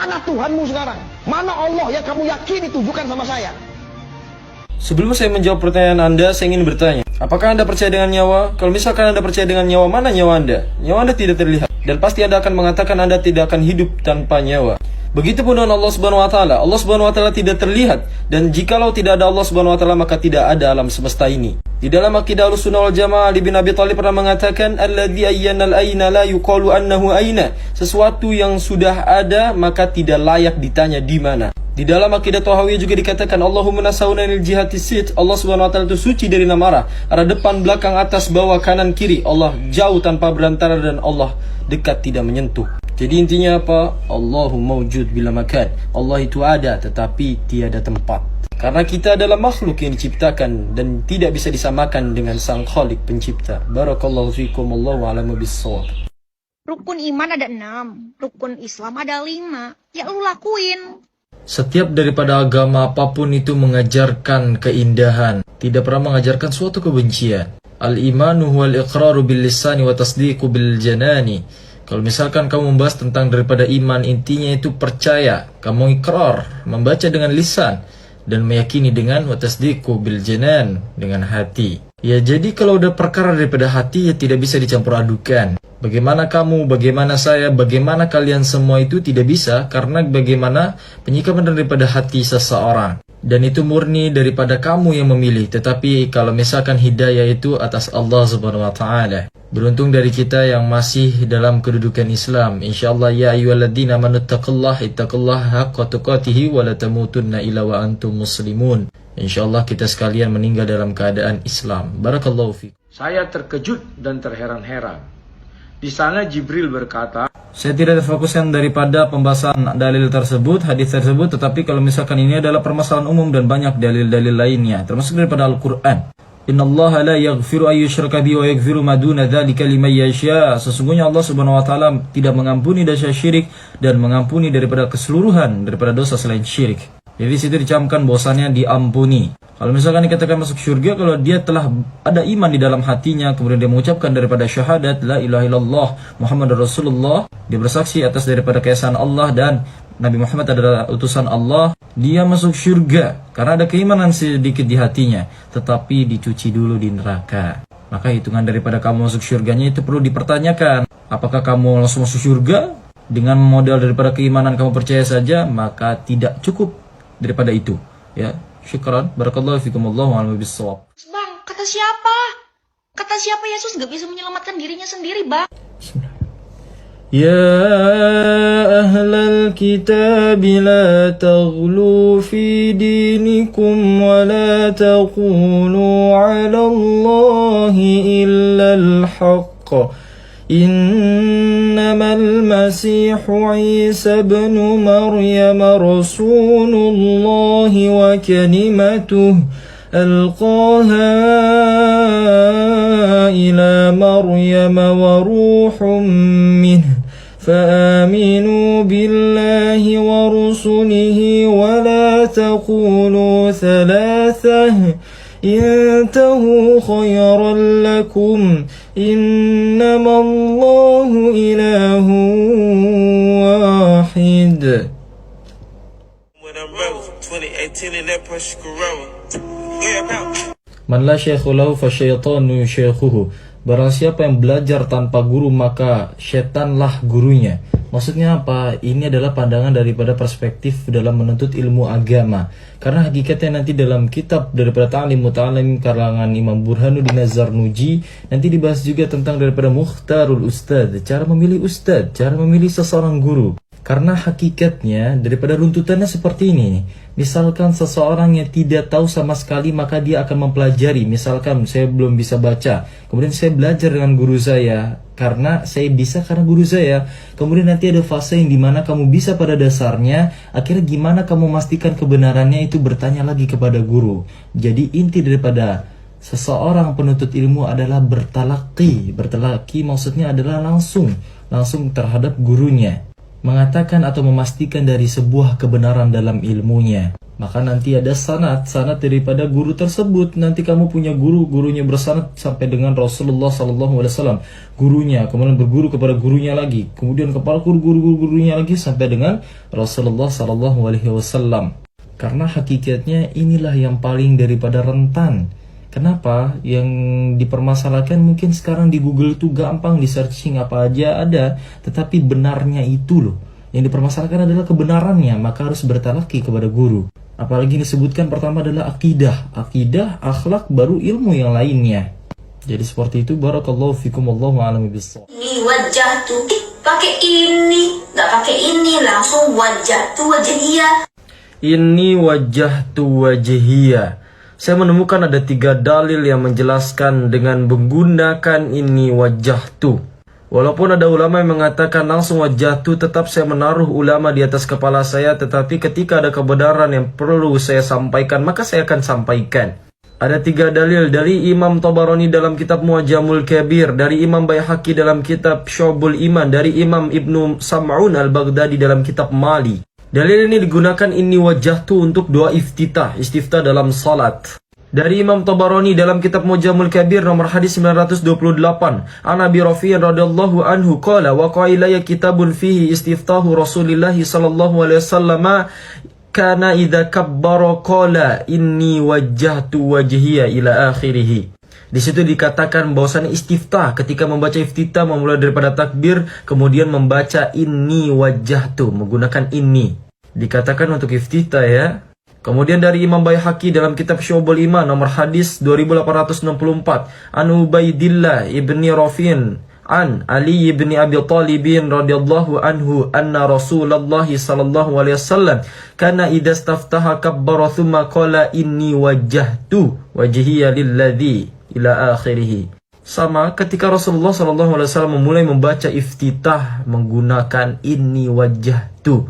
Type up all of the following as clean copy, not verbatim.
Mana Tuhanmu sekarang? Mana Allah yang kamu yakini tunjukkan sama saya? Sebelum saya menjawab pertanyaan Anda, saya ingin bertanya, apakah Anda percaya dengan nyawa? Kalau misalkan Anda percaya dengan nyawa, mana nyawa Anda? Nyawa Anda tidak terlihat. Dan pasti Anda akan mengatakan Anda tidak akan hidup tanpa nyawa. Begitupun dengan Allah Subhanahu wa taala. Allah Subhanahu wa taala tidak terlihat, dan jikalau tidak ada Allah Subhanahu wa taala, maka tidak ada alam semesta ini. Di dalam akidah Ahlussunnah wal Jamaah, Ali bin Abi Thalib pernah mengatakan, alladzi ayyana al-aina la yuqalu annahu aina. Sesuatu yang sudah ada maka tidak layak ditanya di mana. Di dalam akidah Thahawiyah juga dikatakan, Allahumma nasawna lil jihati sit. Allah Subhanahu wa taala itu suci dari nama arah. Arah depan, belakang, atas, bawah, kanan, kiri. Allah jauh tanpa berantara, dan Allah dekat tidak menyentuh. Jadi intinya apa? Allahu mawjud bila makan. Allah itu ada tetapi tiada tempat. Karena kita adalah makhluk yang diciptakan dan tidak bisa disamakan dengan Sang Khalik pencipta. Barakallahu fikum, wallahu a'lamu bissawab. Rukun iman ada 6, rukun Islam ada 5. Ya lu lakuin. Setiap daripada agama apapun itu mengajarkan keindahan, tidak pernah mengajarkan suatu kebencian. Al-imanu huwal iqraru bil lisani wa tasdiqu bil janani. Kalau misalkan kamu membahas tentang daripada iman, intinya itu percaya, kamu ikrar, membaca dengan lisan, dan meyakini dengan wa tasdiqu bil janan, dengan hati. Ya, jadi kalau udah perkara daripada hati, ya tidak bisa dicampur adukan. Bagaimana kamu, bagaimana saya, bagaimana kalian semua itu tidak bisa, karena bagaimana penyikapan daripada hati seseorang. Dan itu murni daripada kamu yang memilih. Tetapi kalau misalkan hidayah itu atas Allah Subhanahu wa taala. Beruntung dari kita yang masih dalam kedudukan Islam. InsyaAllah, ya ayyuhalladzina amanu taqullaha haqqa tuqatih wa la tamutunna illa wa antum muslimun. InsyaAllah kita sekalian meninggal dalam keadaan Islam. Barakallahu fiikum. Saya terkejut dan terheran-heran. Di sana Jibril berkata, saya tidak terfokuskan daripada pembahasan dalil tersebut, hadis tersebut, tetapi kalau misalkan ini adalah permasalahan umum dan banyak dalil-dalil lainnya, termasuk daripada Al-Quran. Innallaha la yaghfiru ayyushraka bihi wa yaghfiru ma duna dzalika liman yasha. Sesungguhnya Allah Subhanahu wa taala tidak mengampuni dosa syirik dan mengampuni daripada keseluruhan daripada dosa selain syirik. Jadi situ dicamkan bahwasannya diampuni. Kalau misalkan dikatakan masuk surga, kalau dia telah ada iman di dalam hatinya, kemudian dia mengucapkan daripada syahadat la ilaha illallah Muhammadur Rasulullah, dia bersaksi atas daripada keesaan Allah dan Nabi Muhammad adalah utusan Allah, dia masuk surga karena ada keimanan sedikit di hatinya, tetapi dicuci dulu di neraka. Maka hitungan daripada kamu masuk surganya itu perlu dipertanyakan. Apakah kamu langsung masuk surga dengan modal daripada keimanan kamu percaya saja? Maka tidak cukup daripada itu, ya. Syukran, barakallahu fikum, wallahu a'lam bissawab. Bang, kata siapa? Kata siapa Yesus gak bisa menyelamatkan dirinya sendiri, Bang? Ya ahlal kitab la taghlu fi dinikum wa la taqulu 'ala Allahi illa al-haqq. إنما المسيح عيسى ابن مريم رسول الله وكلمته ألقاها إلى مريم وروح منه فآمنوا بالله ورسله ولا تقولوا ثلاثة انتهوا خيرا لكم إنما الله إله واحد. Man la syaikhu lahu fasyaitanu syaikhuhu. Barang siapa yang belajar tanpa guru maka setanlah gurunya. Maksudnya apa? Ini adalah pandangan daripada perspektif dalam menuntut ilmu agama. Karena hakikatnya nanti dalam kitab daripada Ta'lim Muta'alim karangan Imam Burhanuddin Az-Zarnuji nanti dibahas juga tentang daripada Mukhtarul Ustad, cara memilih ustad, cara memilih seseorang guru. Karena hakikatnya daripada runtutannya seperti ini. Misalkan seseorang yang tidak tahu sama sekali maka dia akan mempelajari. Misalkan saya belum bisa baca, kemudian saya belajar dengan guru saya karena saya bisa karena guru saya. Kemudian nanti ada fase yang dimana kamu bisa pada dasarnya. Akhirnya gimana kamu memastikan kebenarannya itu bertanya lagi kepada guru. Jadi inti daripada seseorang penuntut ilmu adalah bertalaki. Bertalaki maksudnya adalah langsung terhadap gurunya. mengatakan atau memastikan dari sebuah kebenaran dalam ilmunya, maka nanti ada sanad daripada guru tersebut. Nanti kamu punya gurunya bersanad sampai dengan Rasulullah SAW, gurunya kemudian berguru kepada gurunya lagi, kemudian kepala gurunya lagi sampai dengan Rasulullah SAW. Karena hakikatnya inilah yang paling daripada rentan. Kenapa? Yang dipermasalahkan mungkin sekarang di Google itu gampang, di searching apa aja ada, tetapi benarnya itu loh. Yang dipermasalahkan adalah kebenarannya, maka harus bertalaki kepada guru. Apalagi disebutkan pertama adalah akidah, akhlak, baru ilmu yang lainnya. Jadi seperti itu. Barakallahu fikum, wallahu a'lam bishawab. Ini wajah tuh pakai ini, nggak pakai ini, langsung wajah tuh wajahiyah. Ini wajah tu wajahiyah. Saya menemukan ada 3 dalil yang menjelaskan dengan menggunakan ini wajah tu. Walaupun ada ulama yang mengatakan langsung wajah tu, tetap saya menaruh ulama di atas kepala saya. Tetapi ketika ada kebenaran yang perlu saya sampaikan, maka saya akan sampaikan. Ada 3 dalil dari Imam Tabarani dalam kitab Mu'jamul Kabir, dari Imam Baihaqi dalam kitab Syu'abul Iman, dari Imam Ibnu Sam'un Al-Baghdadi dalam kitab Mali. Dalil ini digunakan ini wajah tu untuk doa istiftah dalam salat. Dari Imam Tabarani dalam kitab Mu'jamul Kabir nomor hadis 928, An Abi Rafi' radhiyallahu anhu qala waqa'a ilayya kitabun fihi istiftahu Rasulillah sallallahu alaihi wasallam kana idza kabbara qala inni wajjahtu wajhiya ila akhirih. Di situ dikatakan bahwasannya istiftah, ketika membaca iftitah memulai daripada takbir kemudian membaca inni wajjahtu, menggunakan ini. Dikatakan untuk iftitah ya. Kemudian dari Imam Baihaqi dalam kitab Syu'abul Iman nomor hadis 2864, An Ubaidillah ibni Rafi'in an Ali ibni Abi Talibin radhiyallahu anhu anna Rasulullah sallallahu alaihi wasallam kana idza istaftaha kabbara thumma qala inni wajjahtu wajhiya lilladzi ila akhirih. Sama ketika Rasulullah SAW memulai membaca iftitah menggunakan ini wajjahtu.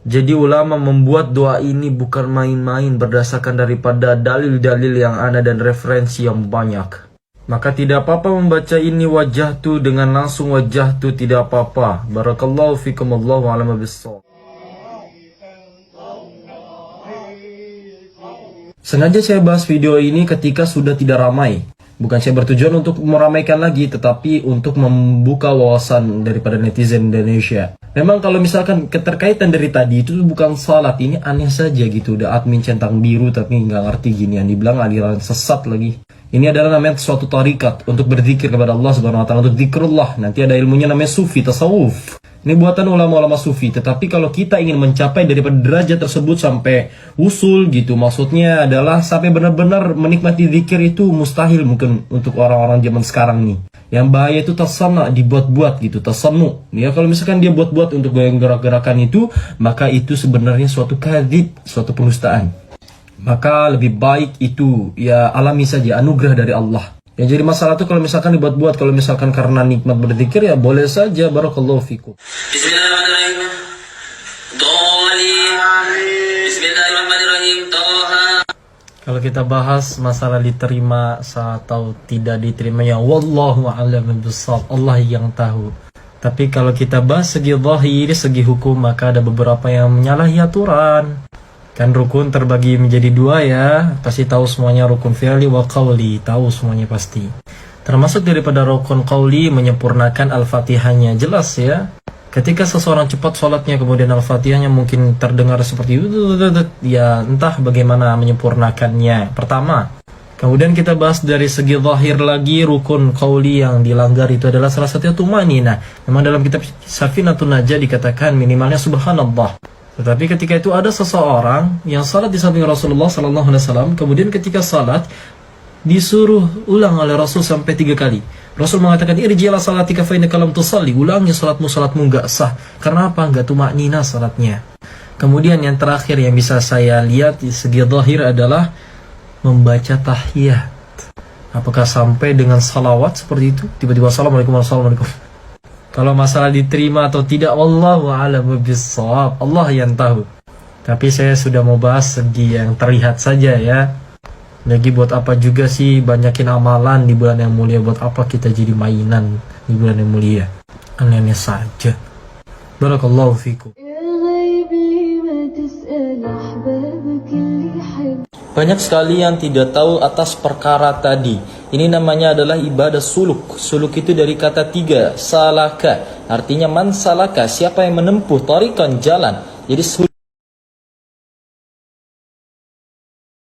Jadi ulama membuat doa ini bukan main-main, berdasarkan daripada dalil-dalil yang ada dan referensi yang banyak. Maka tidak apa-apa membaca ini wajjahtu dengan langsung wajjahtu, tidak apa-apa. Barakallahu fikum, wallahu a'lam bishawab. Sengaja saya bahas video ini ketika sudah tidak ramai. Bukan saya bertujuan untuk meramaikan lagi, tetapi untuk membuka wawasan daripada netizen Indonesia. Memang kalau misalkan keterkaitan dari tadi itu bukan salat, ini aneh saja gitu. Udah admin centang biru tapi nggak ngerti ginian, dibilang aliran sesat lagi. Ini adalah namanya suatu tarikat untuk berzikir kepada Allah Subhanahu wa taala, untuk zikrullah. Nanti ada ilmunya namanya sufi, tasawuf. Ini buatan ulama-ulama sufi. Tetapi kalau kita ingin mencapai daripada derajat tersebut sampai usul gitu, maksudnya adalah sampai benar-benar menikmati zikir, itu mustahil mungkin untuk orang-orang zaman sekarang nih. Yang bahaya itu tasanna, dibuat-buat gitu, tasannu. Ya kalau misalkan dia buat-buat untuk gerak-gerakan itu, maka itu sebenarnya suatu kadzib, suatu penustaan. Maka lebih baik itu ya alami saja, anugerah dari Allah. Yang jadi masalah itu kalau misalkan dibuat-buat, kalau misalkan karena nikmat berzikir ya boleh saja. Barakallahu fikum. Bismillahirrahmanirrahim. Bismillahirrahmanirrahim. Kalau kita bahas masalah diterima atau tidak diterima, ya wallahu a'lam bishawab, Allah yang tahu. Tapi kalau kita bahas segi zahir, segi hukum, maka ada beberapa yang menyalahi aturan. Kan rukun terbagi menjadi 2 ya. Pasti tahu semuanya rukun fi'li wa qawli, tahu semuanya pasti. Termasuk daripada rukun qawli menyempurnakan Al-Fatihahnya, jelas ya. Ketika seseorang cepat sholatnya kemudian Al-Fatihahnya mungkin terdengar seperti itu, ya entah bagaimana menyempurnakannya. Pertama. Kemudian kita bahas dari segi zahir lagi, rukun qawli yang dilanggar itu adalah salah satunya tumanina. Memang dalam kitab Safinatun Najah dikatakan minimalnya subhanallah. Tetapi ketika itu ada seseorang yang salat di samping Rasulullah SAW, kemudian ketika salat disuruh ulang oleh Rasul sampai 3 kali. Rasul mengatakan, irji'ila salatika fa innaka lam tusalli, ulangi salatmu enggak sah. Karena apa? Enggak tumaknina salatnya. Kemudian yang terakhir yang bisa saya lihat di segi zahir adalah membaca tahiyat. Apakah sampai dengan salawat seperti itu? Tiba-tiba assalamualaikum warahmatullahi wabarakatuh. Kalau masalah diterima atau tidak, wallahu a'lam bishawab, Allah yang tahu. Tapi saya sudah mau bahas segi yang terlihat saja ya. Lagi buat apa juga sih banyakin amalan di bulan yang mulia? Buat apa kita jadi mainan di bulan yang mulia? Aneh-aneh saja. Barakallahu fikum. Banyak sekali yang tidak tahu atas perkara tadi. Ini namanya adalah ibadah suluk. Suluk itu dari kata 3, salaka. Artinya man salaka, siapa yang menempuh tarikan jalan. Jadi